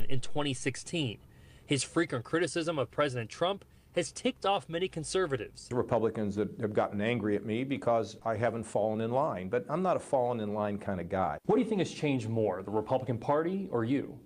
in 2016. His frequent criticism of President Trump has ticked off many conservatives. The Republicans that have gotten angry at me because I haven't fallen in line, but I'm not a fallen in line kind of guy. What do you think has changed more, the Republican Party or you?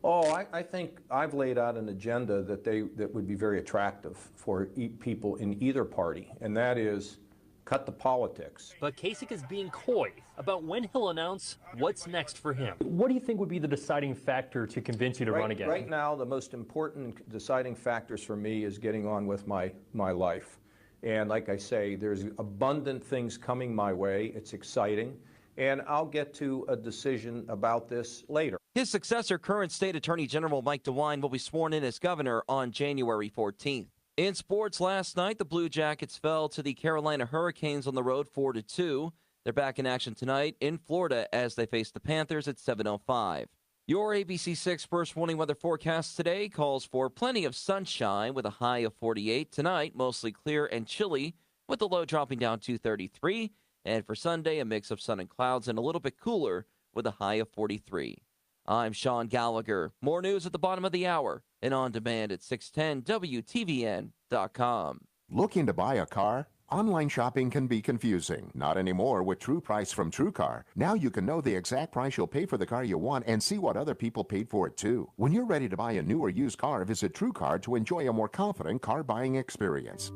Oh, I think I've laid out an agenda that would be very attractive for people in either party, and that is cut the politics. But Kasich is being coy about when he'll announce what's next for him. What do you think would be the deciding factor to convince you to run again? Right now, the most important deciding factors for me is getting on with my life. And like I say, there's abundant things coming my way. It's exciting. And I'll get to a decision about this later. His successor, current State Attorney General Mike DeWine, will be sworn in as governor on January 14th. In sports last night, the Blue Jackets fell to the Carolina Hurricanes on the road 4-2. They're back in action tonight in Florida as they face the Panthers at 7:05. Your ABC6 first warning weather forecast today calls for plenty of sunshine with a high of 48. Tonight, mostly clear and chilly with the low dropping down to 33. And for Sunday, a mix of sun and clouds and a little bit cooler with a high of 43. I'm Sean Gallagher. More news at the bottom of the hour and on demand at 610WTVN.com. Looking to buy a car? Online shopping can be confusing. Not anymore with True Price from TrueCar. Now you can know the exact price you'll pay for the car you want and see what other people paid for it too. When you're ready to buy a new or used car, visit TrueCar to enjoy a more confident car buying experience.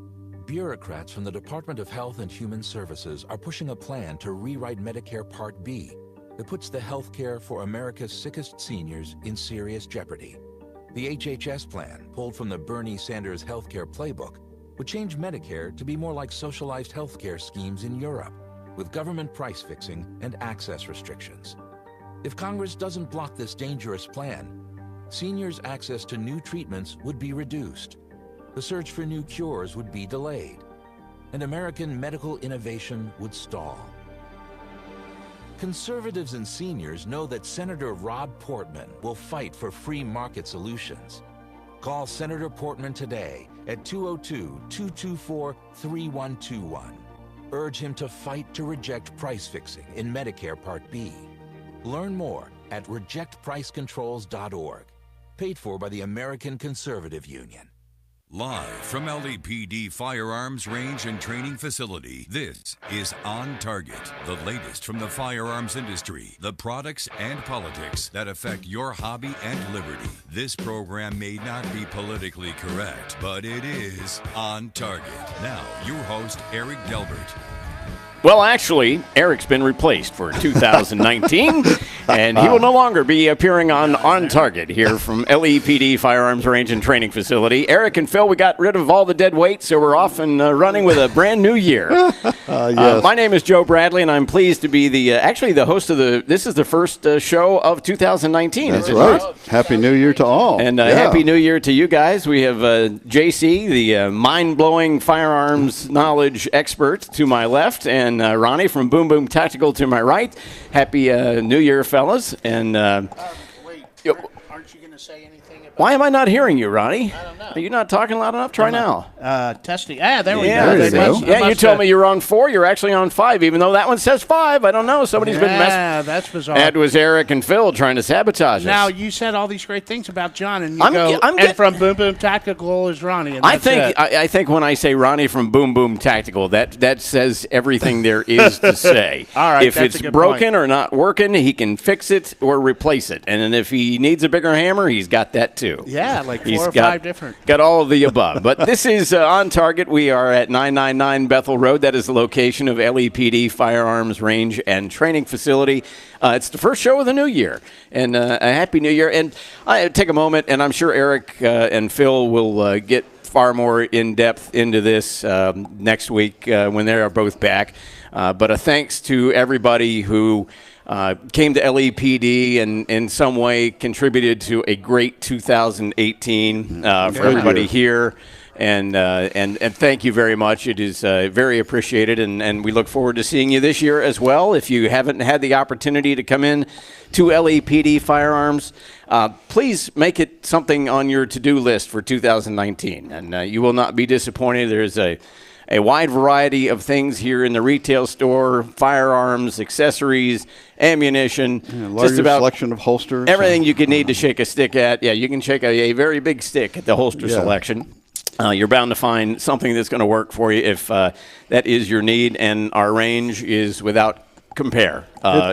Bureaucrats from the Department of Health and Human Services are pushing a plan to rewrite Medicare Part B that puts the health care for America's sickest seniors in serious jeopardy. The HHS plan, pulled from the Bernie Sanders healthcare playbook, would change Medicare to be more like socialized healthcare schemes in Europe, with government price fixing and access restrictions. If Congress doesn't block this dangerous plan, seniors' access to new treatments would be reduced, the search for new cures would be delayed, and American medical innovation would stall. Conservatives and seniors know that Senator Rob Portman will fight for free market solutions. Call Senator Portman today at 202-224-3121. Urge him to fight to reject price fixing in Medicare Part B. Learn more at rejectpricecontrols.org. Paid for by the American Conservative Union. Live from LEPD Firearms Range and Training Facility, this is On Target, the latest from the firearms industry, the products and politics that affect your hobby and liberty. This program may not be politically correct, but it is On Target. Now, your host, Eric Delbert. Well, actually, Eric's been replaced for 2019, and he will no longer be appearing on Target here from LEPD Firearms Range and Training Facility. Eric and Phil, we got rid of all the dead weight, so we're off and running with a brand new year. Yes. My name is Joe Bradley, and I'm pleased to be the host of this is the first show of 2019. That's right. Happy New Year to all. And Happy New Year to you guys. We have JC, the mind-blowing firearms knowledge expert, to my left, and Ronnie from Boom Boom Tactical to my right. Happy New Year, fellas. And wait, aren't you going to say anything about why am I not hearing you, Ronnie? I don't know. Are you not talking loud enough? Try now. Testing. There we Yeah, go. there you go. You told me you were on 4. You're actually on 5, even though that one says 5. I don't know. Somebody's been messing. Yeah, that's bizarre. That was Eric and Phil trying to sabotage Now, us. you said all these great things about John, and you I'm and from Boom Boom Tactical is Ronnie. And I that's think it. I think when I say Ronnie from Boom Boom Tactical, that says everything there is to say. All right, if that's it's a good broken point. or not working, he can fix it or replace it. And then if he needs a bigger hammer, he's got that too. Yeah, like He's 4 or got- 5 different. Got all of the above. But this is On Target. We are at 999 Bethel Road. That is the location of LEPD Firearms Range and Training Facility. It's the first show of the new year. And a Happy New Year. And I take a moment, and I'm sure Eric and Phil will get far more in-depth into this next week when they are both back. But a thanks to everybody who came to LEPD and in some way contributed to a great 2018 for everybody here. And thank you very much. It is very appreciated, and we look forward to seeing you this year as well. If you haven't had the opportunity to come in to LEPD Firearms, please make it something on your to-do list for 2019, and you will not be disappointed. There's a a wide variety of things here in the retail store: firearms, accessories, ammunition, largest selection of holsters. Everything you could need to shake a stick at. Yeah, you can shake a very big stick at the holster selection. You're bound to find something that's going to work for you if that is your need, and our range is without compare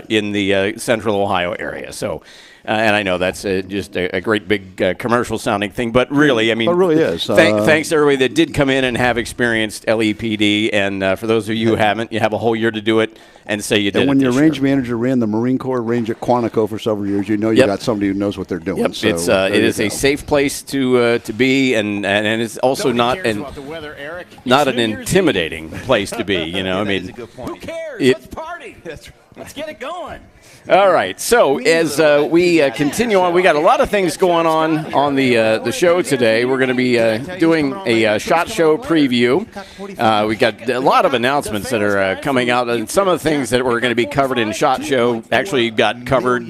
in the central Ohio area. So, and I know that's just a great big commercial sounding thing, but really, I mean, it really is. Thanks to everybody that did come in and have experienced LEPD, and for those of you who haven't, you have a whole year to do it and say you did. And when it your this range year. manager ran the Marine Corps range at Quantico for several years, you know you got somebody who knows what they're doing. Yep. So It is a safe place to be, and it's also not an intimidating place to be. You know, I mean, who cares? Let's party. Let's get it going. All right. So as we continue on, we got a lot of things going on the show today. We're going to be doing a SHOT Show preview. We got a lot of announcements that are coming out, and some of the things that were going to be covered in SHOT Show actually got covered,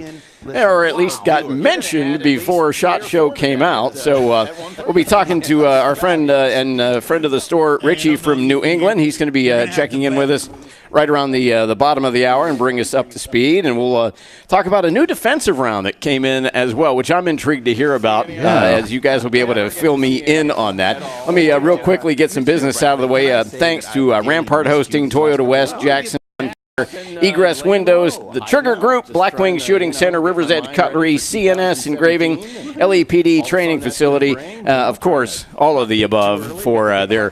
or at least got mentioned before SHOT Show came out. So we'll be talking to our friend and friend of the store, Richie from New England. He's going to be checking in with us right around the bottom of the hour and bring us up to speed. And we'll talk about a new defensive round that came in as well, which I'm intrigued to hear about, as you guys will be able to fill me in on that. Let me real quickly get some business out of the way. Thanks to Rampart Hosting, Toyota West, Jackson, Egress Windows, the Trigger Group, Blackwing Shooting Center, River's Edge Cutlery, CNS Engraving, LEPD Training Facility, of course, all of the above for their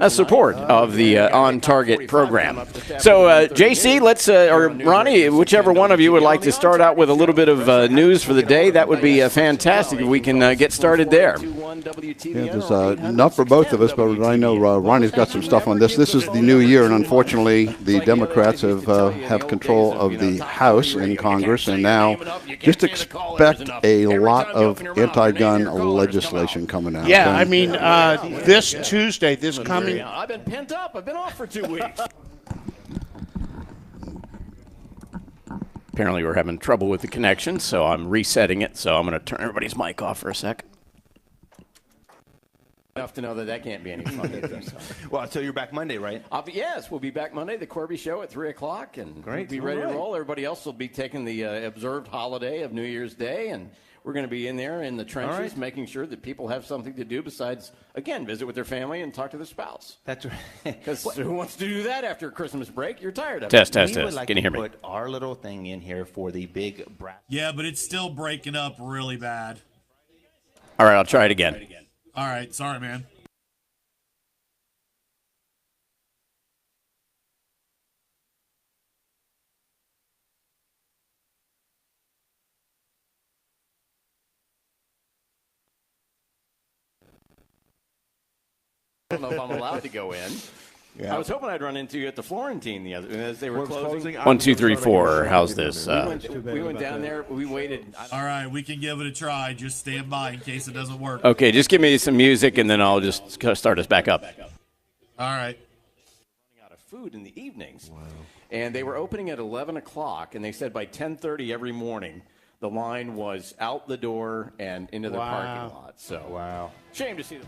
support of the OnTarget program. So, JC, let's, or Ronnie, whichever one of you would like to start out with a little bit of news for the day, that would be fantastic if we can get started there. Yeah, there's enough for both of us, but I know Ronnie's got some stuff on this. This is the new year, and unfortunately, the Democrats have control of the House in Congress, and now just expect a lot of anti-gun legislation coming out. Yeah, I mean, this Tuesday, this coming. I've been pent up. I've been off for 2 weeks. Apparently, we're having trouble with the connection, so I'm resetting it. So I'm going to turn everybody's mic off for a sec. Enough to know that can't be any fun. Well, until you're back Monday, right? Yes, we'll be back Monday, the Corby Show at 3 o'clock, and we'll be ready to roll. Everybody else will be taking the observed holiday of New Year's Day, and we're going to be in there in the trenches making sure that people have something to do besides, again, visit with their family and talk to their spouse. That's right. Because who wants to do that after Christmas break? You're tired of Test. it. We would like Can you hear me? Put our little thing in here for the big brass. Yeah, but it's still breaking up really bad. All right, I'll try it again. All right, sorry, man. I don't know if I'm allowed to go in. Yeah. I was hoping I'd run into you at the Florentine the other as they were We're closing. closing. 1, 2, 3, 4. How's this? We went down there. We waited. All right, we can give it a try. Just stand by in case it doesn't work. Okay, just give me some music, and then I'll just start us back up. All right. Running out of food in the evenings. Wow. And they were opening at 11 o'clock, and they said by 10:30 every morning, the line was out the door and into the parking lot. So, shame to see them.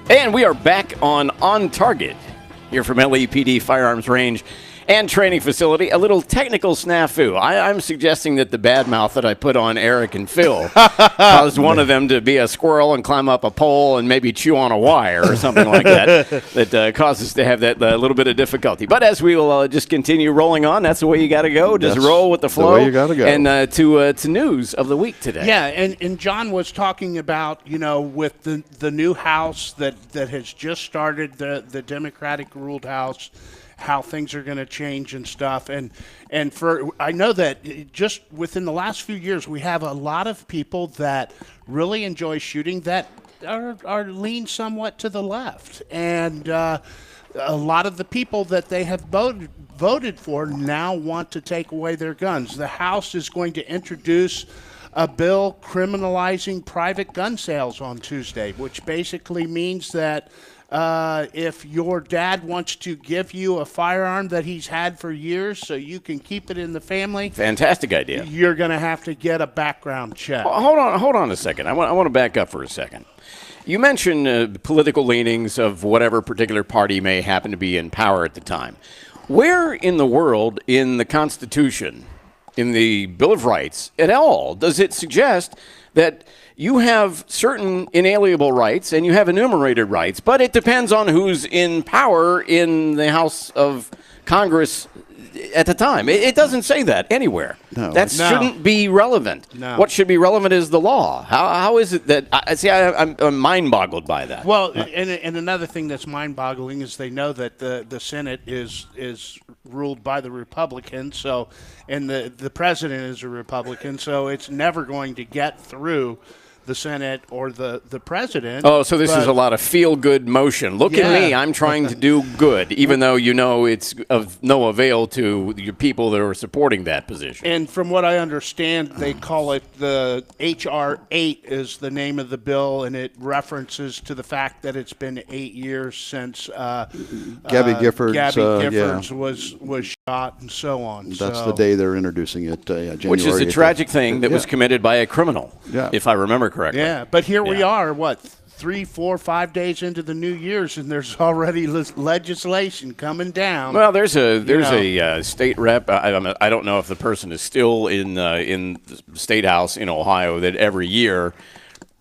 And we are back on OnTarget here from LEPD Firearms Range and Training Facility. A little technical snafu. I'm suggesting that the bad mouth that I put on Eric and Phil caused one of them to be a squirrel and climb up a pole and maybe chew on a wire or something like that. That causes to have that little bit of difficulty. But as we will just continue rolling on, that's the way you got to go. Just roll with the flow. The way you got to go. And to news of the week today. Yeah, and John was talking about, with the new House that has just started, the Democratic-ruled House, how things are going to change and stuff. And I know that just within the last few years, we have a lot of people that really enjoy shooting that are lean somewhat to the left. And a lot of the people that they have voted for now want to take away their guns. The House is going to introduce a bill criminalizing private gun sales on Tuesday, which basically means that if your dad wants to give you a firearm that he's had for years so you can keep it in the family. Fantastic idea. You're going to have to get a background check. Hold on a second. I want to back up for a second. You mentioned political leanings of whatever particular party may happen to be in power at the time. Where in the world, in the Constitution, in the Bill of Rights, at all, does it suggest that you have certain inalienable rights and you have enumerated rights, but it depends on who's in power in the House of Congress at the time? It doesn't say that anywhere. No. That shouldn't be relevant. No. What should be relevant is the law. How is it that I'm mind-boggled by that? Well, and another thing that's mind-boggling is they know that the Senate is ruled by the Republicans, so and the president is a Republican, so it's never going to get through the Senate or the president. Oh, so this is a lot of feel-good motion. Look at me, I'm trying to do good, even though you know it's of no avail to your people that are supporting that position. And from what I understand, they call it the H.R. 8 is the name of the bill, and it references to the fact that it's been 8 years since Gabby Giffords was shot and so on. That's the day they're introducing it, January. Which is a tragic thing that was committed by a criminal, if I remember correctly. Yeah, but here we are, 3, 4, 5 days into the New Year's, and there's already legislation coming down. Well, there's a state rep. I don't know if the person is still in the State House in Ohio that every year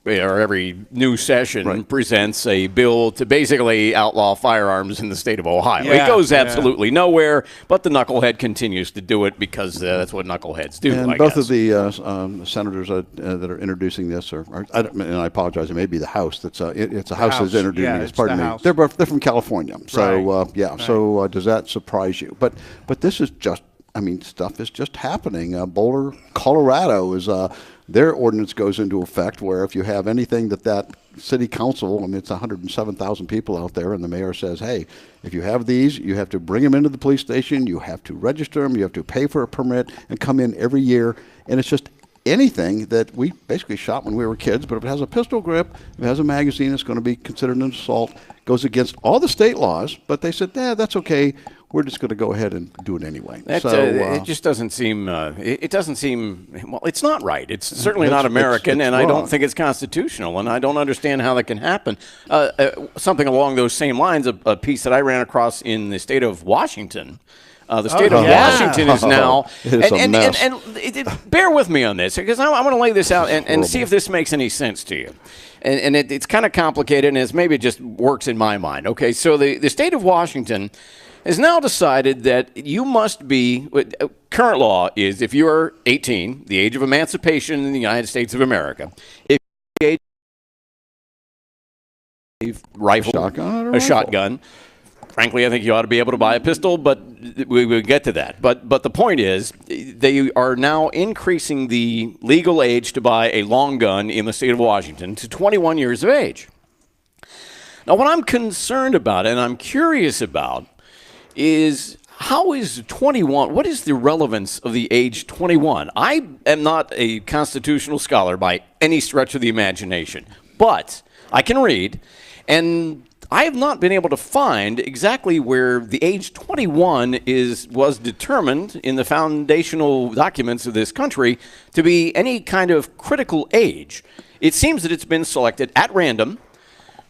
or every new session presents a bill to basically outlaw firearms in the state of Ohio. Yeah, it goes absolutely nowhere, but the knucklehead continues to do it because that's what knuckleheads do. And I both guess. of the senators that are introducing this, and I apologize, it may be the House it's a House that's introducing this. Pardon me. They're from California, so So does that surprise you? But this is just. I mean, stuff is just happening. Boulder, Colorado is their ordinance goes into effect where if you have anything that city council, I mean, it's 107,000 people out there, and the mayor says, hey, if you have these, you have to bring them into the police station, you have to register them, you have to pay for a permit and come in every year, and it's just anything that we basically shot when we were kids, but if it has a pistol grip, if it has a magazine, it's going to be considered an assault. Goes against all the state laws, but they said, that's okay. We're just going to go ahead and do it anyway. It just doesn't seem. It doesn't seem. Well, it's not right. It's certainly not American, and I don't think it's constitutional. And I don't understand how that can happen. Something along those same lines. A piece that I ran across in the state of Washington. The state of Washington is now. Bear with me on this because I want to lay this out and see if this makes any sense to you. And it's kind of complicated, and maybe it just works in my mind. Okay, so the state of Washington has now decided that you must be, current law is if you are 18, the age of emancipation in the United States of America, if you a rifle, a shotgun, frankly, I think you ought to be able to buy a pistol, but we will get to that. But the point is, they are now increasing the legal age to buy a long gun in the state of Washington to 21 years of age. Now, what I'm concerned about and I'm curious about is how is 21, what is the relevance of the age 21? I am not a constitutional scholar by any stretch of the imagination, but I can read, and I have not been able to find exactly where the age 21 was determined in the foundational documents of this country to be any kind of critical age. It seems that it's been selected at random.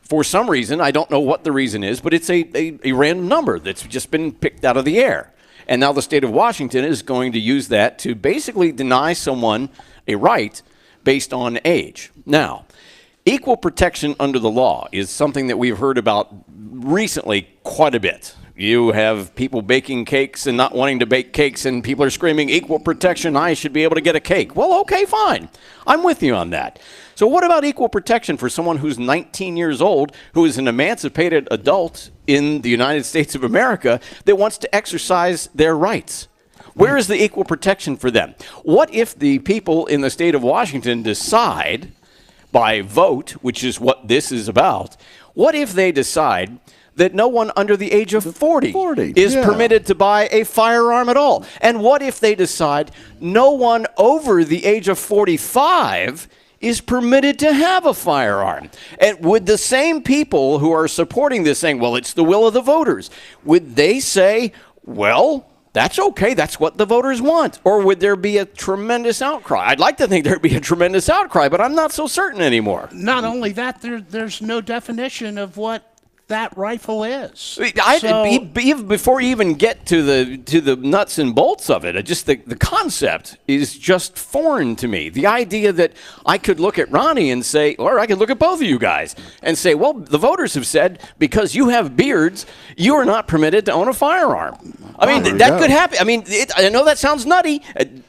For some reason, I don't know what the reason is, but it's a random number that's just been picked out of the air. And now the state of Washington is going to use that to basically deny someone a right based on age. Now, equal protection under the law is something that we've heard about recently quite a bit. You have people baking cakes and not wanting to bake cakes, and people are screaming, equal protection, I should be able to get a cake. Well, okay, fine. I'm with you on that. So what about equal protection for someone who's 19 years old, who is an emancipated adult in the United States of America that wants to exercise their rights? Where is the equal protection for them? What if the people in the state of Washington decide by vote, which is what this is about, what if they decide that no one under the age of 40 is permitted to buy a firearm at all? And what if they decide no one over the age of 45 is permitted to have a firearm? And would the same people who are supporting this saying, well, it's the will of the voters, would they say, well, That's okay. That's what the voters want. Or would there be a tremendous outcry? I'd like to think there'd be a tremendous outcry, but I'm not so certain anymore. Not only that, there's no definition of what that rifle is. Even before you even get to the nuts and bolts of it, just the concept is just foreign to me. The idea that I could look at Ronnie and say, or I could look at both of you guys and say, well, the voters have said because you have beards, you are not permitted to own a firearm. I mean, that could happen. I mean, I know that sounds nutty.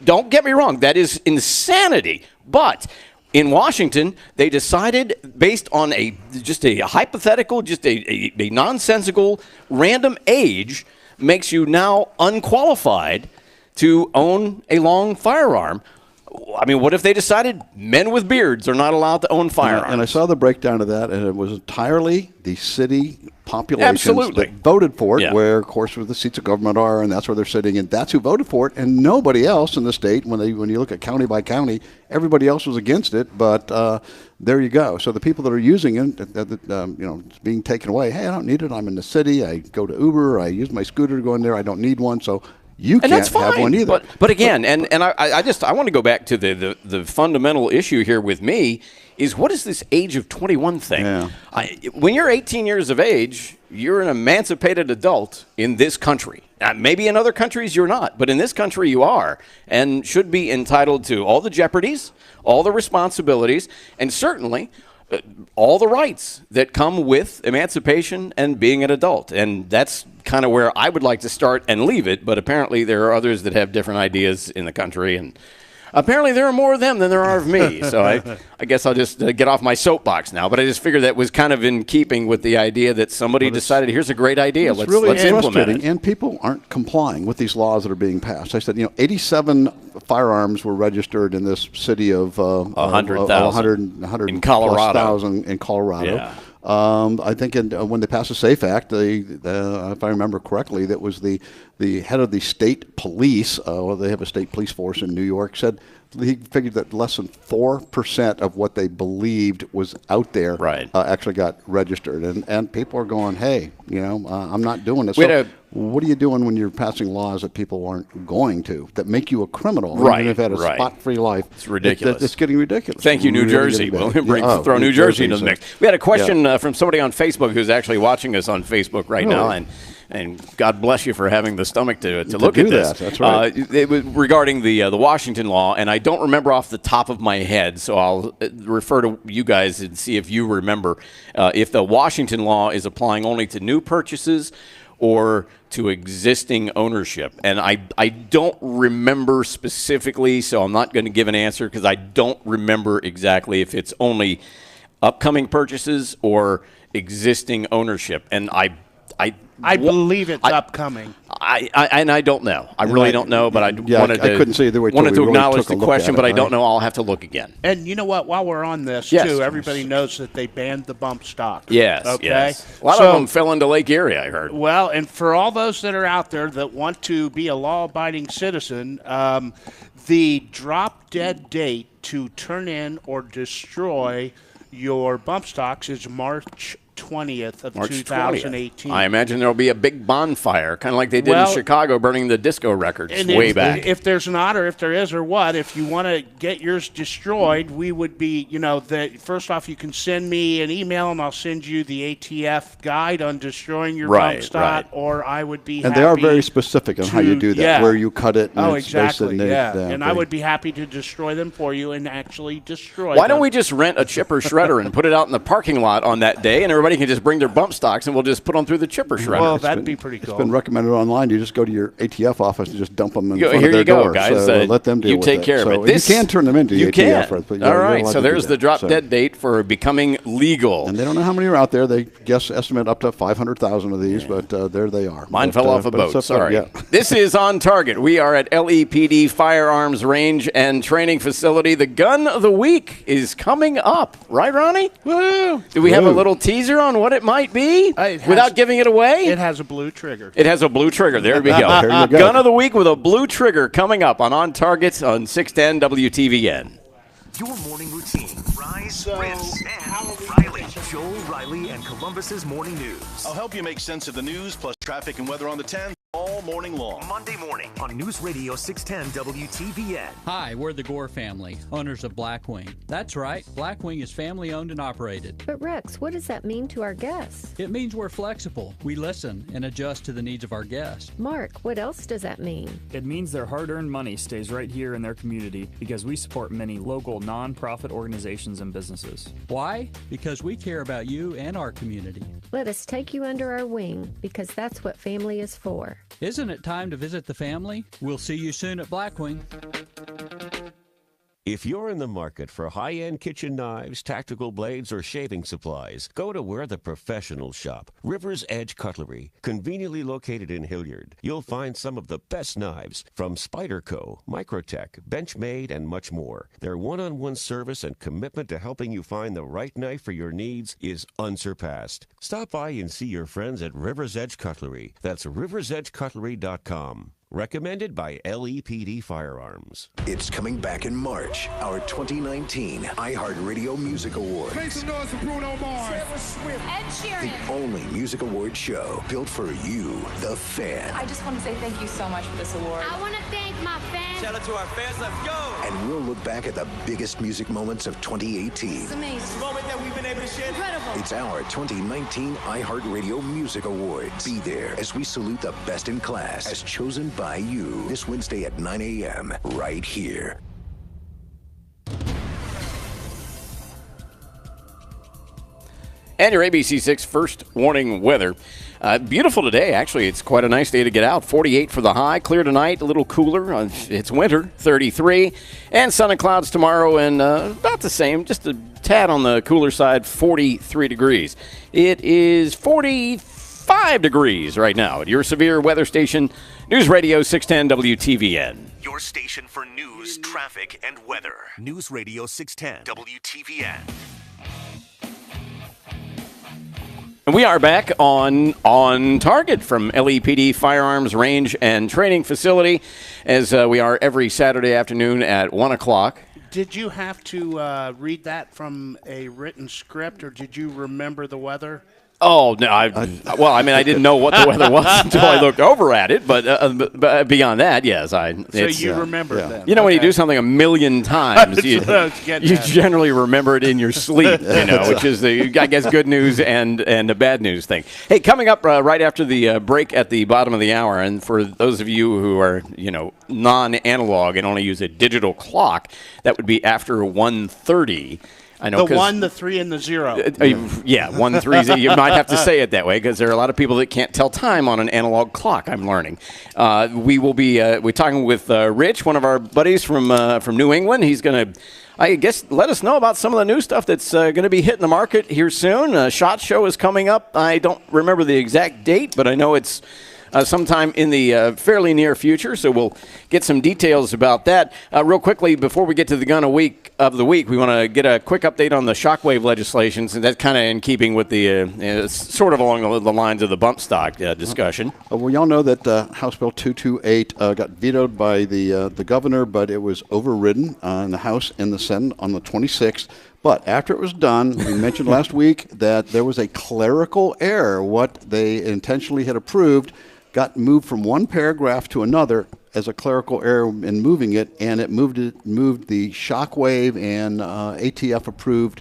Don't get me wrong. That is insanity. But in Washington, they decided based on just a hypothetical, just a nonsensical, random age makes you now unqualified to own a long firearm. I mean, what if they decided men with beards are not allowed to own firearms? And I saw the breakdown of that, and it was entirely the city populations that voted for it, where, of course, where the seats of government are, and that's where they're sitting, and that's who voted for it, and nobody else in the state, when you look at county by county, everybody else was against it, but there you go. So the people that are using it, it's being taken away. Hey, I don't need it. I'm in the city. I go to Uber. I use my scooter to go in there. I don't need one, so you can't have one either. But again, and I want to go back to the fundamental issue here with me is what is this age of 21 thing? Yeah. When you're 18 years of age, you're an emancipated adult in this country. Maybe in other countries you're not, but in this country you are, and should be entitled to all the jeopardies, all the responsibilities, and certainly all the rights that come with emancipation and being an adult. And that's kind of where I would like to start and leave it, but apparently there are others that have different ideas in the country, and apparently there are more of them than there are of me. So I guess I'll just get off my soapbox now. But I just figured that was kind of in keeping with the idea that somebody decided, here's a great idea. Let's implement it. And people aren't complying with these laws that are being passed. I said, 87 firearms were registered in this city of 100,000 in Colorado. In Colorado. Yeah. I think when they passed the SAFE Act, if I remember correctly, that was the head of the state police, they have a state police force in New York, said he figured that less than 4% of what they believed was out there actually got registered. And people are going, hey, I'm not doing this. So what are you doing when you're passing laws that people aren't going to, that make you a criminal? Right. Even if you had a spot-free life. It's ridiculous. It's getting ridiculous. Thank you, New Jersey. We'll throw New Jersey into the mix. We had a question from somebody on Facebook who's actually watching us on Facebook right now, and God bless you for having the stomach to look at this. That's right. It was regarding the Washington law, and I don't remember off the top of my head, so I'll refer to you guys and see if you remember if the Washington law is applying only to new purchases or to existing ownership. And I don't remember specifically, so I'm not going to give an answer because I don't remember exactly if it's only upcoming purchases or existing ownership. And I believe it's upcoming. I don't know. I really don't know, but I couldn't say either way. Wanted to acknowledge the question, but I don't know. I'll have to look again. And you know what? While we're on this, too, everybody knows that they banned the bump stock. Yes. Okay. Yes. A lot of them fell into Lake Erie, I heard. Well, and for all those that are out there that want to be a law-abiding citizen, the drop-dead date to turn in or destroy your bump stocks is March 20th of 2018. 20th. I imagine there'll be a big bonfire, kind of like they did in Chicago, burning the disco records way back. If there's not, or if there is, or what, if you want to get yours destroyed, we would be, first off, you can send me an email and I'll send you the ATF guide on destroying your bump stock, or I would be happy. And they are very specific on how you do that, where you cut it. And exactly, and I would be happy to destroy them for you and actually destroy them. Why don't we just rent a chipper shredder and put it out in the parking lot on that day, and everybody can just bring their bump stocks and we'll just put them through the chipper shredder. Well, that'd be pretty cool. It's been recommended online. You just go to your ATF office and just dump them in front of their door. Here you go, guys. So let them deal with it. You take care of it. You can turn them into the ATF. But all right, so there's the drop-dead date for becoming legal. And they don't know how many are out there. They estimate up to 500,000 of these, but there they are. Mine fell off a boat. Sorry. This is On Target. We are at LEPD Firearms Range and Training Facility. The Gun of the Week is coming up. Right, Ronnie? Woo! Do we have a little teaser on what it might be without giving it away? It has a blue trigger. It has a blue trigger. There we go. There you go. Gun of the Week with a blue trigger coming up on Target on 610 WTVN. Your morning routine. Rise, Rinse, and Riley. Joel, Riley, and Columbus's Morning News. I'll help you make sense of the news, plus traffic and weather on the 10th. All morning long. Monday morning on News Radio 610 WTVN. Hi, we're the Gore family, owners of Blackwing. That's right, Blackwing is family owned and operated. But Rex, what does that mean to our guests? It means we're flexible. We listen and adjust to the needs of our guests. Mark, what else does that mean? It means their hard-earned money stays right here in their community because we support many local non-profit organizations and businesses. Why? Because we care about you and our community. Let us take you under our wing because that's what family is for. Isn't it time to visit the family? We'll see you soon at Blackwing. If you're in the market for high-end kitchen knives, tactical blades, or shaving supplies, go to where the professionals shop. River's Edge Cutlery, conveniently located in Hilliard. You'll find some of the best knives from Spyderco, Microtech, Benchmade, and much more. Their one-on-one service and commitment to helping you find the right knife for your needs is unsurpassed. Stop by and see your friends at River's Edge Cutlery. That's riversedgecutlery.com. Recommended by LEPD Firearms. It's coming back in March, our 2019 iHeartRadio Music Awards. Make some noise for Bruno Mars. Ed Sheeran. The only music award show built for you, the fan. I just want to say thank you so much for this award. I want to thank my fans. Shout out to our fans. Let's go. And we'll look back at the biggest music moments of 2018. It's amazing. It's a moment that we've been able to share. Incredible. It's our 2019 iHeartRadio Music Awards. Be there as we salute the best in class as chosen by you this Wednesday at 9 a.m. right here. And your ABC6 first warning weather. Beautiful today, actually. It's quite a nice day to get out. 48 for the high. Clear tonight, a little cooler. It's winter, 33. And sun and clouds tomorrow, and about the same, just a tad on the cooler side, 43 degrees. It is 45 degrees right now at your severe weather station, News Radio 610 WTVN. Your station for news, traffic, and weather. News Radio 610 WTVN. And we are back on Target from LEPD Firearms Range and Training Facility, as we are every Saturday afternoon at 1 o'clock. Did you have to read that from a written script, or did you remember the weather? Oh, no. I didn't know what the weather was until I looked over at it. But beyond that, yes. So you remember then. You know, when you do something a million times, you generally remember it in your sleep, which is the, I guess, good news and a bad news thing. Hey, coming up right after the break at the bottom of the hour, and for those of you who are, non-analog and only use a digital clock, that would be after 1:30. I know the 1, the 3, and the 0. 1, 3. You might have to say it that way because there are a lot of people that can't tell time on an analog clock. I'm learning. We will be we're talking with Rich, one of our buddies from New England. He's going to, I guess, let us know about some of the new stuff that's going to be hitting the market here soon. SHOT Show is coming up. I don't remember the exact date, but I know it's sometime in the fairly near future, so we'll get some details about that. Real quickly, before we get to the gun of the week, we want to get a quick update on the shockwave legislations, and that's kind of in keeping with the sort of along the lines of the bump stock discussion. Well, y'all know that House Bill 228 got vetoed by the governor, but it was overridden in the House and the Senate on the 26th. But after it was done, we mentioned last week that there was a clerical error. What they intentionally had approved got moved from one paragraph to another as a clerical error in moving it, and it moved the shockwave and ATF approved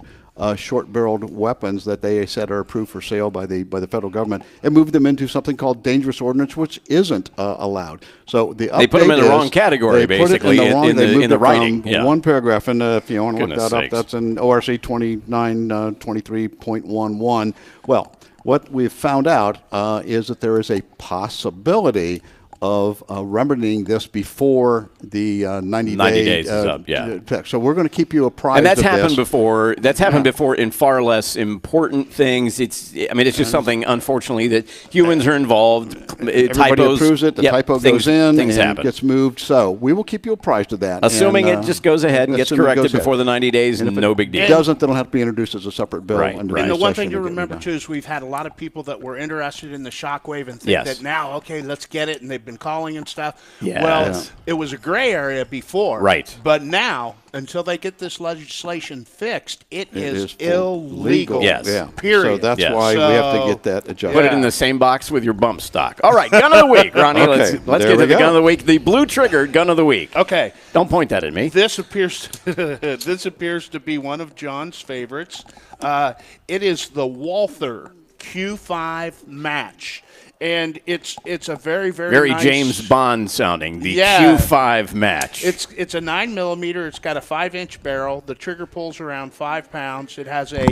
short-barreled weapons that they said are approved for sale by the federal government, and moved them into something called dangerous ordnance, which isn't allowed. So the update they put them in the wrong category, basically, in the writing. Yeah. One paragraph, and if you want to look that up, that's in ORC 2923.11. Well, what we've found out is that there is a possibility of remedying this before the 90 days is up. Yeah. So we're going to keep you apprised. And that's of happened this. before. That's happened before in far less important things. It's just something, unfortunately, that humans are involved. Everybody typos, approves it. The typo goes in and happen. Gets moved. So we will keep you apprised of that. Assuming it just goes ahead and gets corrected before the 90 days, and no big deal. If it doesn't, then it'll have to be introduced as a separate bill. Right. And the one thing to remember, too, is we've had a lot of people that were interested in the shockwave and think that now, okay, let's get it, and they've been calling and stuff. Yes. Well, it was a gray area before. Right. But now, until they get this legislation fixed, it is illegal. illegal. Yes. Yeah. Period. So that's why we have to get that adjusted. Put it in the same box with your bump stock. All right, gun of the week, Ronnie. Okay, let's get to the gun of the week. The blue trigger gun of the week. Okay. Don't point that at me. This appears to be one of John's favorites. It is the Walther Q5 match. And it's a very, very nice, James Bond sounding. The Q5 match. It's a 9mm. It's got a 5-inch barrel. The trigger pulls around 5 pounds. It has a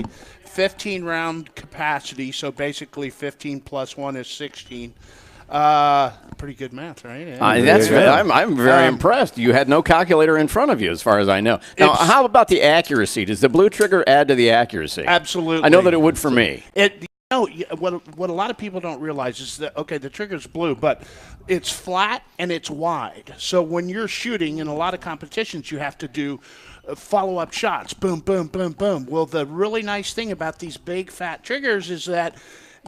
15-round capacity, so basically 15 plus 1 is 16. Pretty good math, right? Yeah. I'm very impressed. You had no calculator in front of you, as far as I know. Now, how about the accuracy? Does the blue trigger add to the accuracy? Absolutely. I know that it would for me. What a lot of people don't realize is that, okay, the trigger's blue, but it's flat and it's wide. So when you're shooting in a lot of competitions, you have to do follow-up shots. Boom, boom, boom, boom. Well, the really nice thing about these big, fat triggers is that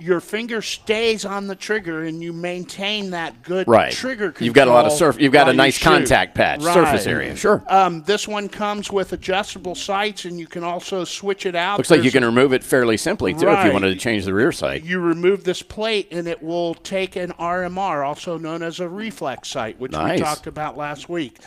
your finger stays on the trigger and you maintain that good trigger control. You've got a lot of You've got a nice contact patch, right. surface area. Sure. This one comes with adjustable sights, and you can also switch it out. Looks like you can remove it fairly simply, too, if you wanted to change the rear sight. You remove this plate, and it will take an RMR, also known as a reflex sight, which we talked about last week.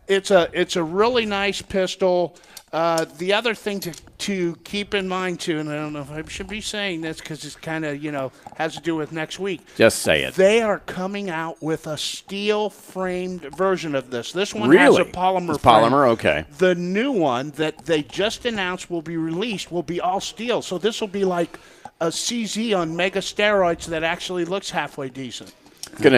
It's a really nice pistol. The other thing to keep in mind, too, and I don't know if I should be saying this because it's kind of, has to do with next week. Just say it. They are coming out with a steel-framed version of this. This one has a polymer frame. Polymer, okay. The new one that they just announced will be released will be all steel. So this will be like a CZ on mega steroids that actually looks halfway decent. What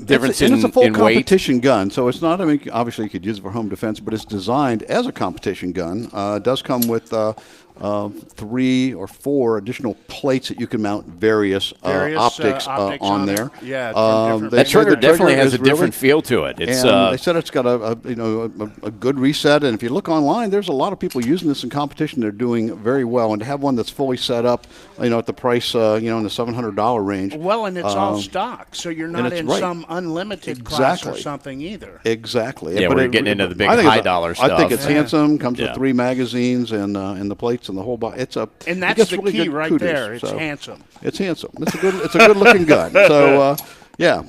difference in weight? It's a full competition gun, so it's not. I mean, obviously you could use it for home defense, but it's designed as a competition gun. It does come with 3 or 4 additional plates that you can mount various optics on there. Yeah, that trigger definitely has a different feel to it. It's they said it's got a good reset, and if you look online, there's a lot of people using this in competition. They're doing very well, and to have one that's fully set up, at the price, in the $700 range. Well, and it's all stock, so you're not in some unlimited class or something either. Exactly. Yeah, we're getting into the big high-dollar stuff. I think it's handsome. Comes with 3 magazines and the plates and the whole body. And that's the key right there. It's handsome. It's handsome. It's a good looking gun. So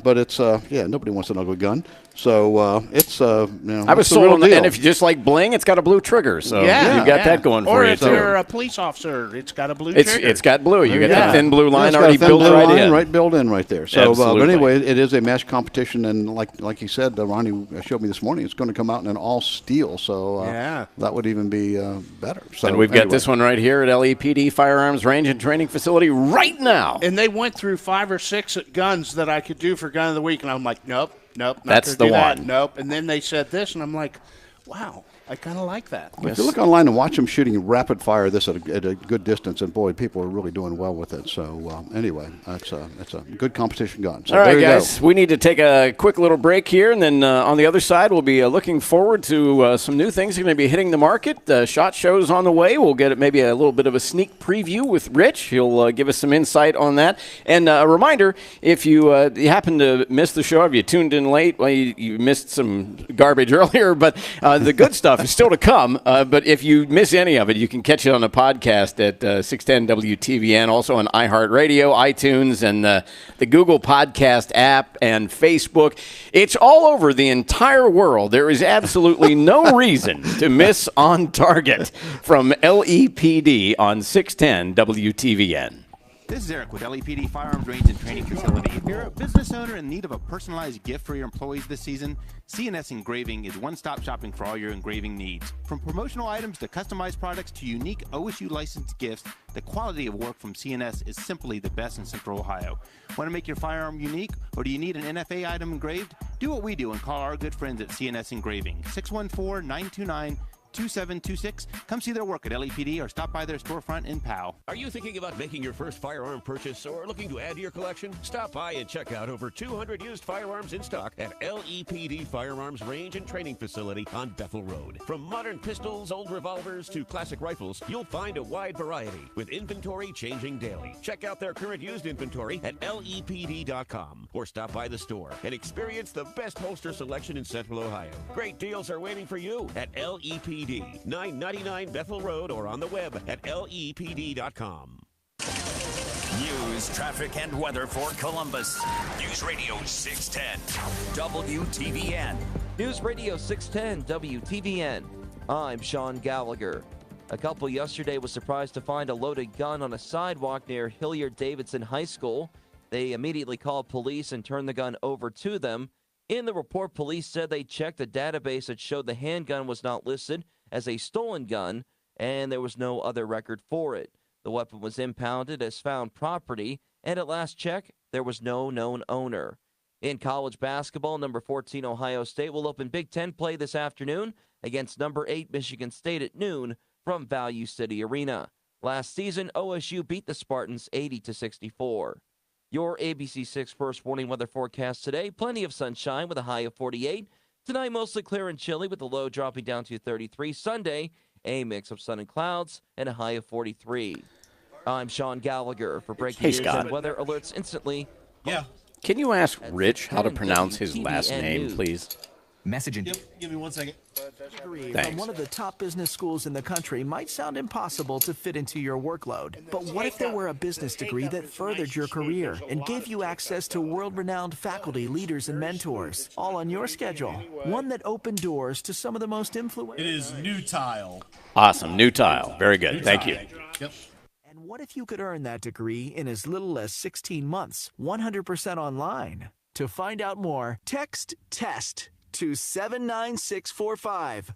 but it's nobody wants an ugly gun. So it's I was sold on and if you just like bling, it's got a blue trigger. So you got that going for you. Or if you're a police officer, it's got a blue trigger. It's got blue. You got that thin blue line already built built in right there. So but anyway, it is a match competition, and like he said, Ronnie showed me this morning, it's going to come out in an all steel. So that would even be better. So and we've got this one right here at LEPD Firearms Range and Training Facility right now. And they went through 5 or 6 guns that I could do for gun of the week, and I'm like, nope. That's the one. Nope. And then they said this, and I'm like, wow, I kind of like that. Yes. If you look online and watch them shooting rapid fire this at a good distance, and boy, people are really doing well with it. So anyway, it's a good competition gun. So all right, guys, we need to take a quick little break here, and then on the other side, we'll be looking forward to some new things that are going to be hitting the market. SHOT Show's on the way. We'll get maybe a little bit of a sneak preview with Rich. He'll give us some insight on that. And a reminder, if you happen to miss the show, if you tuned in late, well, you missed some garbage earlier, but the good stuff is still to come. But if you miss any of it, you can catch it on the podcast at 610 WTVN, also on iHeartRadio, iTunes, and the Google Podcast app and Facebook. It's all over the entire world. There is absolutely no reason to miss On Target from LEPD on 610 WTVN. This is Eric with LEPD Firearms Range and Training Facility. If you're a business owner in need of a personalized gift for your employees this season, CNS Engraving is one-stop shopping for all your engraving needs. From promotional items to customized products to unique OSU licensed gifts, the quality of work from CNS is simply the best in Central Ohio. Want to make your firearm unique, or do you need an NFA item engraved? Do what we do and call our good friends at CNS Engraving, 614-929-2828. 2726. Come see their work at LEPD or stop by their storefront in Powell. Are you thinking about making your first firearm purchase or looking to add to your collection? Stop by and check out over 200 used firearms in stock at LEPD Firearms Range and Training Facility on Bethel Road. From modern pistols, old revolvers, to classic rifles, you'll find a wide variety with inventory changing daily. Check out their current used inventory at lepd.com or stop by the store and experience the best holster selection in Central Ohio. Great deals are waiting for you at LEPD, 999 Bethel Road, or on the web at lepd.com. News, traffic, and weather for Columbus. News Radio 610 WTVN. News Radio 610 WTVN. I'm Sean Gallagher. A couple yesterday was surprised to find a loaded gun on a sidewalk near Hilliard-Davidson High School. They immediately called police and turned the gun over to them. In the report, police said they checked a database that showed the handgun was not listed as a stolen gun, and there was no other record for it. The weapon was impounded as found property, and at last check, there was no known owner. In college basketball, number 14 Ohio State will open Big Ten play this afternoon against number 8 Michigan State at noon from Value City Arena. Last season, OSU beat the Spartans 80-64. Your ABC6 first warning weather forecast today. Plenty of sunshine with a high of 48. Tonight, mostly clear and chilly with the low dropping down to 33. Sunday, a mix of sun and clouds and a high of 43. I'm Sean Gallagher for breaking news and weather alerts instantly. Yeah. Can you ask Rich how to pronounce his last name, please? Message and Give me 1 second. degree Thanks. from one of the top business schools in the country might sound impossible to fit into your workload. But what if there were a business degree that furthered your career and gave you access to world-renowned faculty, leaders, and mentors, all on your schedule? One that opened doors to some of the most influential. It is New Tile. Awesome. New tile. Very good. Thank you. Yep. And what if you could earn that degree in as little as 16 months, 100% online? To find out more, text TEST to 79645.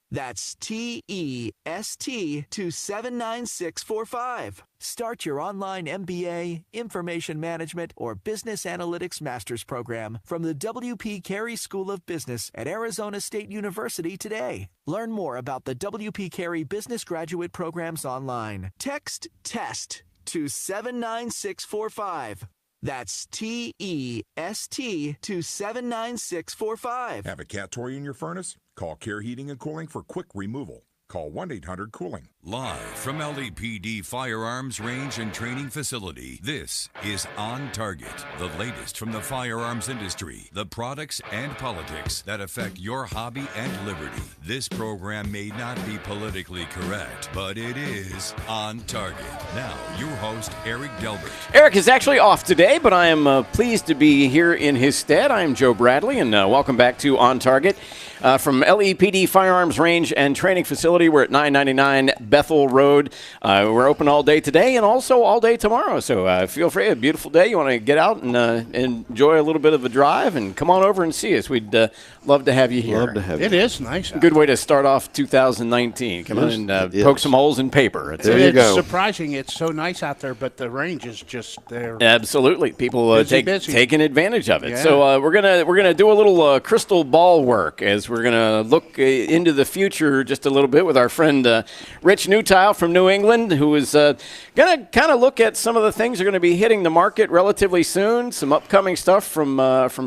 That's TEST to 79645. Start your online MBA, Information Management, or Business Analytics Master's Program from the W.P. Carey School of Business at Arizona State University today. Learn more about the W.P. Carey Business Graduate Programs online. Text TEST to 79645. That's TEST to 79645. Have a cat toy in your furnace? Call Care Heating and Cooling for quick removal. Call 1-800-COOLING. Live from LEPD Firearms Range and Training Facility, this is On Target, the latest from the firearms industry, the products and politics that affect your hobby and liberty. This program may not be politically correct, but it is On Target. Now, your host, Eric Delbert. Eric is actually off today, but I am pleased to be here in his stead. I am Joe Bradley, and welcome back to On Target. From LEPD Firearms Range and Training Facility, we're at 999 Bethel Road. We're open all day today and also all day tomorrow. So feel free. A beautiful day. You want to get out and enjoy a little bit of a drive and come on over and see us. We'd love to have you here. Love to have you. It is nice. Good way to start off 2019. Come on and poke some holes in paper. There you go. It's surprising. It's so nice out there, but the range is just there. Absolutely. People taking advantage of it. Yeah. So we're gonna do a little crystal ball work as we're gonna look into the future just a little bit with our friend Rich Newtile from New England, who is gonna kind of look at some of the things that are going to be hitting the market relatively soon. Some upcoming stuff from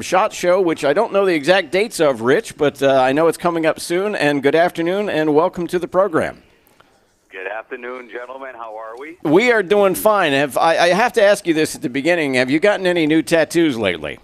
SHOT Show, which I don't know the exact dates of, Rich, but I know it's coming up soon. And good afternoon and welcome to the program. Good afternoon, gentlemen. How are we? We are doing fine. I have to ask you this at the beginning. Have you gotten any new tattoos lately?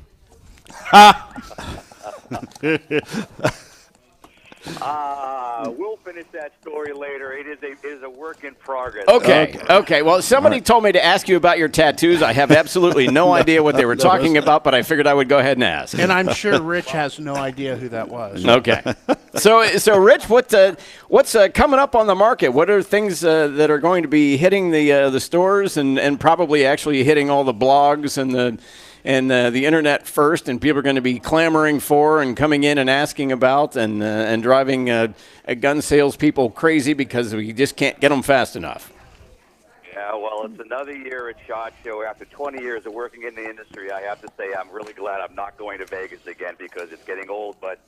We'll finish that story later. It is a work in progress. Okay. Well, somebody told me to ask you about your tattoos. I have absolutely no idea what they were talking about, but I figured I would go ahead and ask. And I'm sure Rich has no idea who that was. Okay. So Rich, what's coming up on the market? What are things that are going to be hitting the stores and probably actually hitting all the blogs and the internet first, and people are going to be clamoring for and coming in and asking about and driving gun salespeople crazy because we just can't get them fast enough? Yeah, well, it's another year at SHOT Show. After 20 years of working in the industry, I have to say I'm really glad I'm not going to Vegas again because it's getting old. But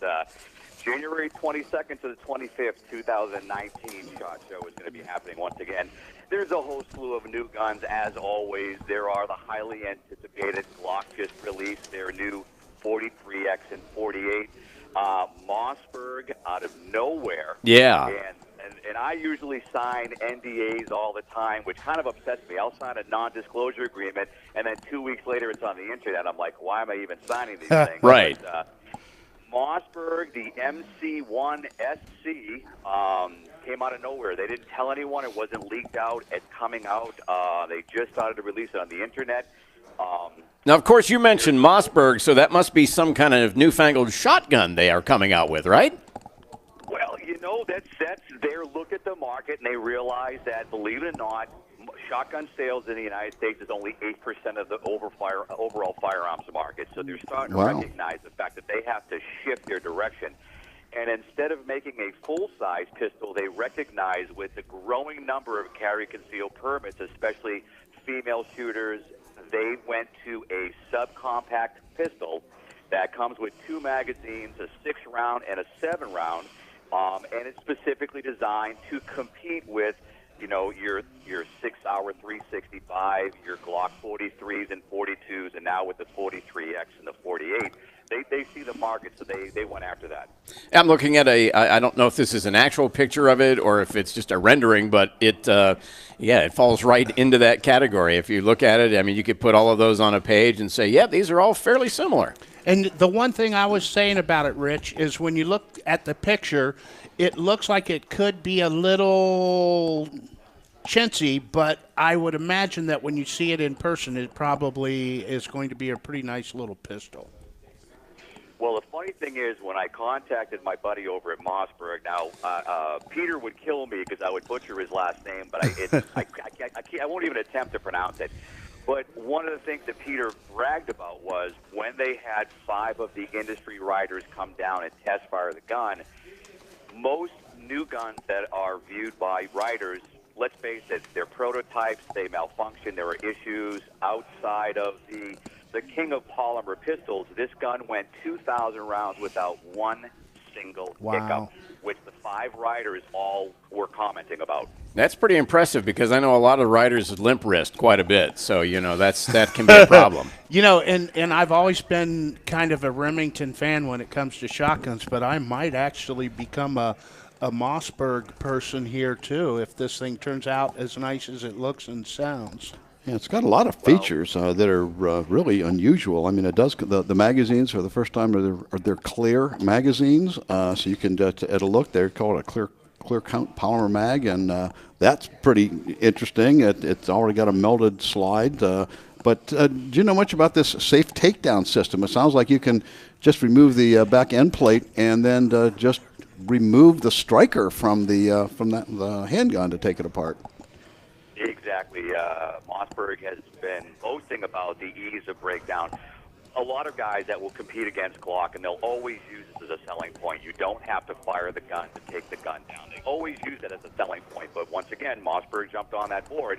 January 22nd to the 25th, 2019 SHOT Show is going to be happening once again. There's a whole slew of new guns, as always. There are the highly anticipated Glock just released their new 43X and 48. Mossberg out of nowhere. Yeah. And I usually sign NDAs all the time, which kind of upsets me. I'll sign a non-disclosure agreement, and then 2 weeks later it's on the internet. I'm like, why am I even signing these things? Right. But, Mossberg, the MC1SC, came out of nowhere. They didn't tell anyone. It wasn't leaked out. It's coming out. They just started to release it on the internet. Now, of course, you mentioned Mossberg, so that must be some kind of newfangled shotgun they are coming out with, right? Well, that's their look at the market, and they realize that, believe it or not, shotgun sales in the United States is only 8% of the overall firearms market. So they're starting to recognize the fact that they have to shift their direction. And instead of making a full-size pistol, they recognize with the growing number of carry-conceal permits, especially female shooters, they went to a subcompact pistol that comes with 2 magazines, a 6-round and a 7-round, and it's specifically designed to compete with, your 6-hour 365, your Glock 43s and 42s, and now with the 43X and the 48. They see the market, so they went after that. I'm looking at I don't know if this is an actual picture of it or if it's just a rendering, but it falls right into that category. If you look at it, I mean, you could put all of those on a page and say, yeah, these are all fairly similar. And the one thing I was saying about it, Rich, is when you look at the picture, it looks like it could be a little chintzy, but I would imagine that when you see it in person, it probably is going to be a pretty nice little pistol. Well, the funny thing is, when I contacted my buddy over at Mossberg, now Peter would kill me because I would butcher his last name, but I won't even attempt to pronounce it. But one of the things that Peter bragged about was when they had 5 of the industry riders come down and test fire the gun, most new guns that are viewed by riders, let's face it, they're prototypes, they malfunction, there are issues outside of the king of polymer pistols. This gun went 2,000 rounds without one single hiccup, which the 5 riders all were commenting about. That's pretty impressive because I know a lot of riders limp wrist quite a bit, so that can be a problem. And I've always been kind of a Remington fan when it comes to shotguns, but I might actually become a Mossberg person here too if this thing turns out as nice as it looks and sounds. Yeah, it's got a lot of features that are really unusual. I mean, it does. The magazines for the first time they're clear magazines, so you can at a look they're called a clear count polymer mag, and that's pretty interesting. It's already got a melted slide. But do you know much about this safe takedown system? It sounds like you can just remove the back end plate and then just remove the striker from the handgun to take it apart. Exactly. Mossberg has been boasting about the ease of breakdown. A lot of guys that will compete against Glock, and they'll always use this as a selling point. You don't have to fire the gun to take the gun down. They always use it as a selling point. But once again, Mossberg jumped on that board,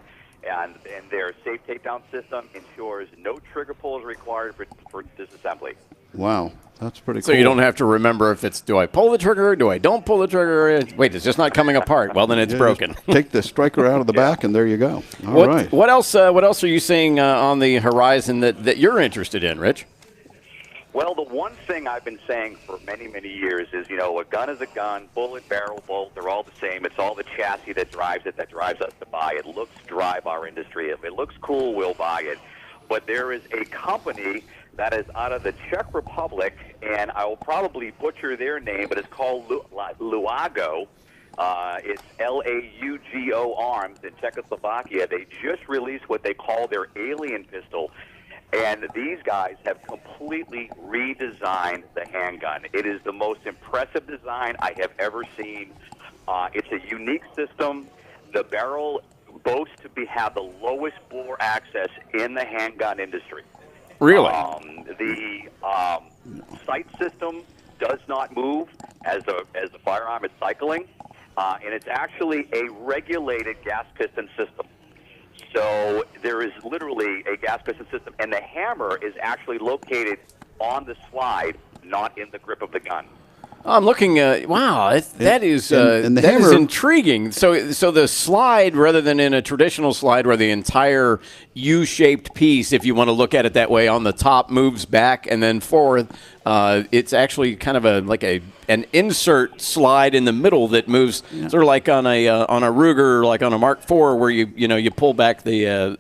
and their safe takedown system ensures no trigger pull is required for disassembly. Wow, that's pretty cool. So you don't have to remember if it's, do I pull the trigger, do I don't pull the trigger? Wait, it's just not coming apart. Well, then it's broken. Take the striker out of the back, and there you go. All right. What else are you seeing on the horizon that you're interested in, Rich? Well, the one thing I've been saying for many, many years is, a gun is a gun, bullet, barrel, bolt, they're all the same. It's all the chassis that drives it, that drives us to buy it. Looks drive our industry. If it looks cool, we'll buy it. But there is a company that is out of the Czech Republic, and I will probably butcher their name, but it's called Luago. It's L-A-U-G-O Arms in Czechoslovakia. They just released what they call their Alien pistol, and these guys have completely redesigned the handgun. It is the most impressive design I have ever seen. It's a unique system. The barrel boasts to have the lowest bore access in the handgun industry. Really? The sight system does not move as the firearm is cycling, and it's actually a regulated gas piston system. So there is literally a gas piston system, and the hammer is actually located on the slide, not in the grip of the gun. I'm looking. Wow, that is and the that hammer is intriguing. So the slide, rather than in a traditional slide where the entire U-shaped piece, if you want to look at it that way, on the top moves back and then forward. It's actually kind of an insert slide in the middle that moves sort of like on a Ruger, like on a Mark IV, where you pull back the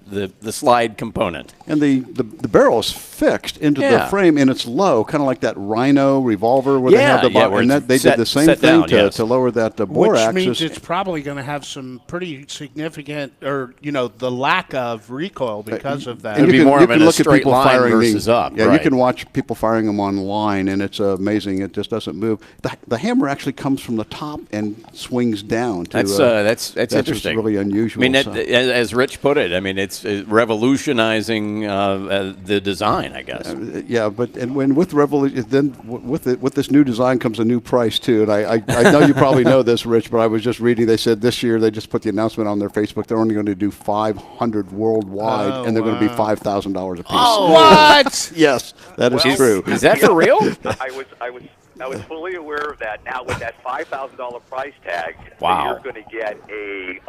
slide component. And the barrel is fixed into the frame, and it's low, kind of like that Rhino revolver where they have the button. And they did the same thing to lower that bore axis. Which means it's probably going to have some pretty significant, or the lack of recoil because of that. It'd be more of a straight line versus up. Yeah, right. you can watch people firing them online, and it's amazing. It just doesn't move. The hammer actually comes from the top and swings down. That's interesting. Really unusual. I mean, as Rich put it, I mean, it's revolutionizing the design, I guess. With this new design comes a new price too. And I know you probably know this, Rich, but I was just reading. They said this year they just put the announcement on their Facebook. They're only going to do 500 worldwide, and they're going to be $5,000 a piece. Oh, what? Yes, that is true. Is that for real? I was fully aware of that. Now with that $5,000 price tag, wow, you're going to get a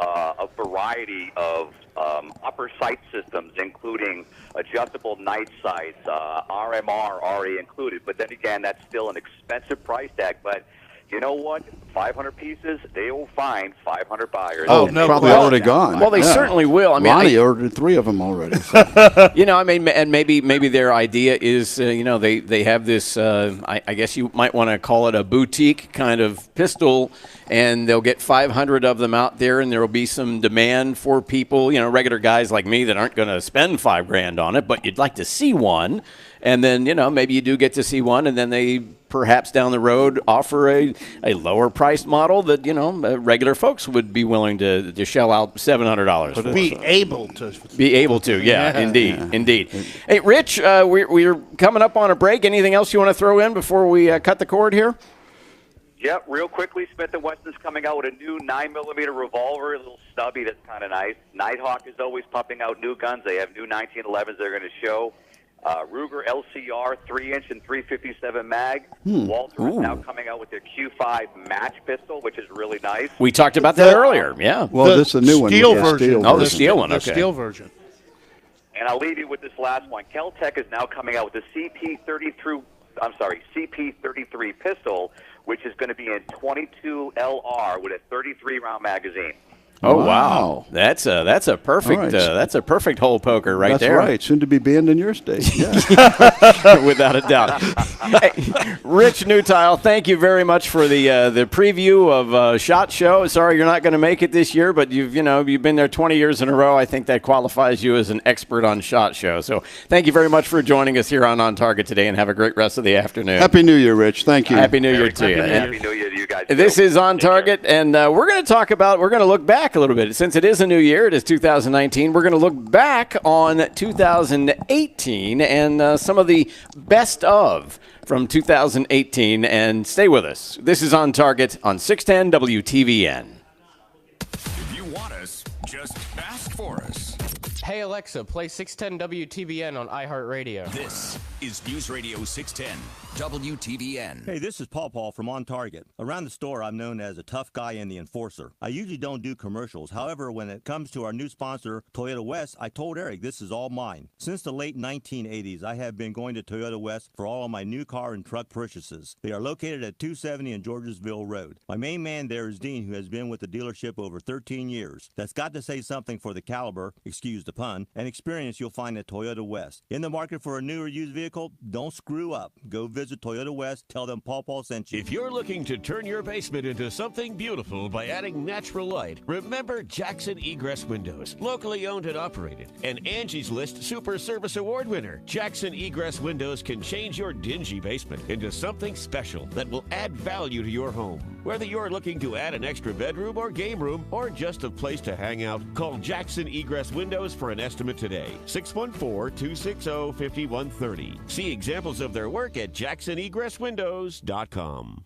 variety of upper sight systems, including adjustable night sights, RMR already included. But then again, that's still an expensive price tag. But you know what? 500 pieces, they will find 500 buyers. Oh, no, probably already gone. Well, they certainly will. I mean, Ronnie ordered 3 of them already. So. I mean, and maybe their idea is, they have this. I guess you might want to call it a boutique kind of pistol, and they'll get 500 of them out there, and there will be some demand for people, regular guys like me that aren't going to spend $5,000 on it, but you'd like to see one. And then, maybe you do get to see one, and then they perhaps down the road offer a lower priced model that, regular folks would be willing to shell out $700 for. Be able to. Be able to, yeah. Indeed. Hey, Rich, we're coming up on a break. Anything else you want to throw in before we cut the cord here? Yep, real quickly, Smith & Wesson's coming out with a new 9mm revolver, a little stubby that's kind of nice. Nighthawk is always pumping out new guns. They have new 1911s they're going to show. Ruger LCR 3-inch and 357 mag. Walter is now coming out with their Q5 match pistol, which is really nice. We talked about that earlier, yeah. Well, this is a new one. Steel version. Oh, the steel one, okay. The steel version. And I'll leave you with this last one. Kel-Tec is now coming out with the CP33 pistol, which is going to be in 22 LR with a 33-round magazine. Oh wow, that's a perfect that's a perfect hole poker right there. That's right, soon to be banned in your state. Yeah. Without a doubt. Hey, Rich Newtile, thank you very much for the preview of SHOT Show. Sorry you're not going to make it this year, but you've been there 20 years in a row. I think that qualifies you as an expert on SHOT Show. So thank you very much for joining us here on Target today, and have a great rest of the afternoon. Happy New Year, Rich. Thank you. Happy New Year to you. Happy New Year to you guys. This is On Target, and we're going to look back a little bit. Since it is a new year, it is 2019, we're going to look back on 2018 and some of the best of from 2018, and stay with us. This is On Target on 610 WTVN. If you want us, just ask for us. Hey Alexa, play 610 WTVN on iHeartRadio. This is News Radio 610 WTVN. Hey, this is Paul from OnTarget. Around the store, I'm known as a tough guy and the enforcer. I usually don't do commercials. However, when it comes to our new sponsor, Toyota West, I told Eric this is all mine. Since the late 1980s, I have been going to Toyota West for all of my new car and truck purchases. They are located at 270 in Georgesville Road. My main man there is Dean, who has been with the dealership over 13 years. That's got to say something for the caliber, excuse the pun, and experience you'll find at Toyota West. In the market for a new or used vehicle, don't screw up. Go visit Toyota West. Tell them Paul sent you. If you're looking to turn your basement into something beautiful by adding natural light, remember Jackson Egress Windows. Locally owned and operated. And Angie's List Super Service Award winner. Jackson Egress Windows can change your dingy basement into something special that will add value to your home. Whether you're looking to add an extra bedroom or game room or just a place to hang out, call Jackson Egress Windows for an estimate today. 614-260-5130. See examples of their work at JacksonEgressWindows.com.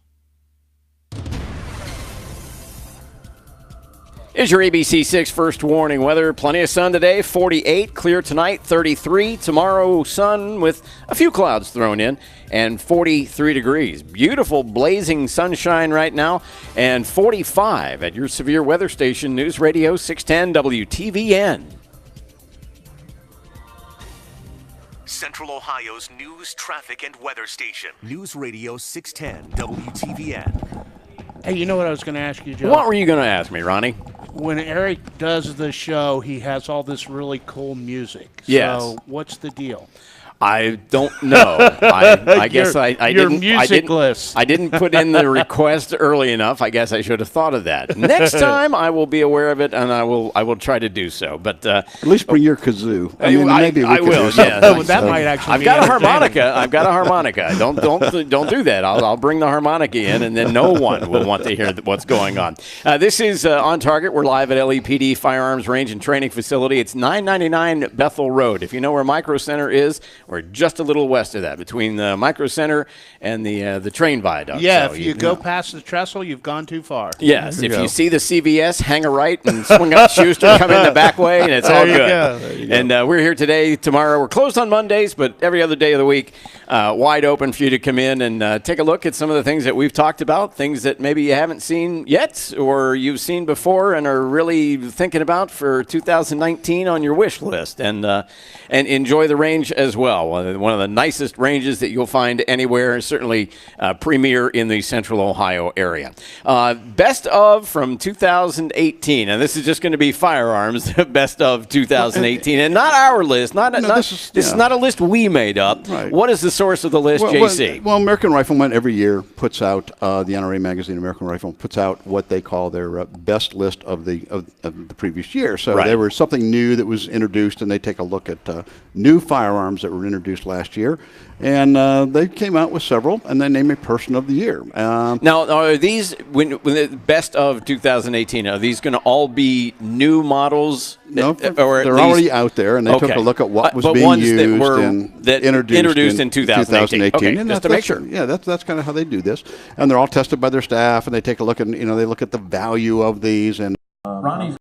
Is your ABC6 first warning weather. Plenty of sun today, 48. Clear tonight, 33. Tomorrow, sun with a few clouds thrown in, and 43 degrees. Beautiful blazing sunshine right now, and 45 at your severe weather station, News Radio 610 WTVN. Central Ohio's news, traffic, and weather station. News Radio 610 WTVN. Hey, you know what I was going to ask you, Joe? What were you going to ask me, Ronnie? When Eric does the show, he has all this really cool music. Yes. So what's the deal? I don't know. I guess I didn't. Musicless. I didn't put in the request early enough. I guess I should have thought of that. Next time, I will be aware of it, and I will try to do so. But at least bring your kazoo. Maybe I will. Yeah, that might actually. I've got a harmonica. Don't do that. I'll bring the harmonica in, and then no one will want to hear what's going on. This is On Target. We're live at LEPD Firearms Range and Training Facility. It's 999 Bethel Road. If you know where Micro Center is, we're just a little west of that, between the Micro Center and the train viaduct. Yeah, so if you go past the trestle, you've gone too far. Yes, if you see the CVS, hang a right and swing up Schuster, come in the back way, and it's all good. There you go. And we're here today, tomorrow. We're closed on Mondays, but every other day of the week, wide open for you to come in and take a look at some of the things that we've talked about, things that maybe you haven't seen yet or you've seen before and are really thinking about for 2019 on your wish list, and enjoy the range as well. One of the nicest ranges that you'll find anywhere, certainly premier in the Central Ohio area. Best of from 2018, and this is just going to be firearms, best of 2018, and not our list. This is not a list we made up. Right. What is the source of the list, JC? Well, American Rifleman every year puts out, the NRA magazine, American Rifleman, puts out what they call their best list of the previous year. So there was something new that was introduced, and they take a look at new firearms that were introduced last year, and they came out with several, and they named a person of the year. Now, are these, when the best of 2018, are these going to all be new models? No, they're already out there, and they took a look at what was being used and introduced in 2018. Okay, and just to make sure. Yeah, that's kind of how they do this, and they're all tested by their staff, and they take a look, and they look at the value of these. And Ronnie's